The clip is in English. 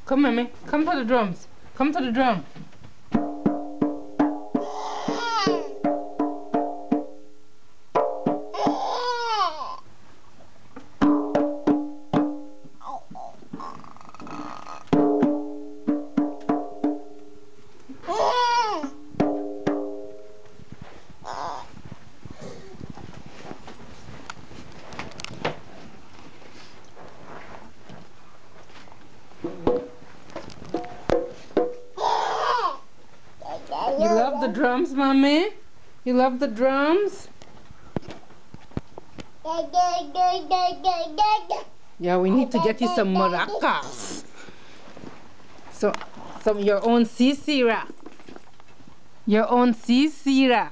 Come, mommy. Come to the drums. Come to the drum. You love the drums, mommy? You love the drums? Yeah, we need to get you some maracas. So, some your own sisira. Your own sisira.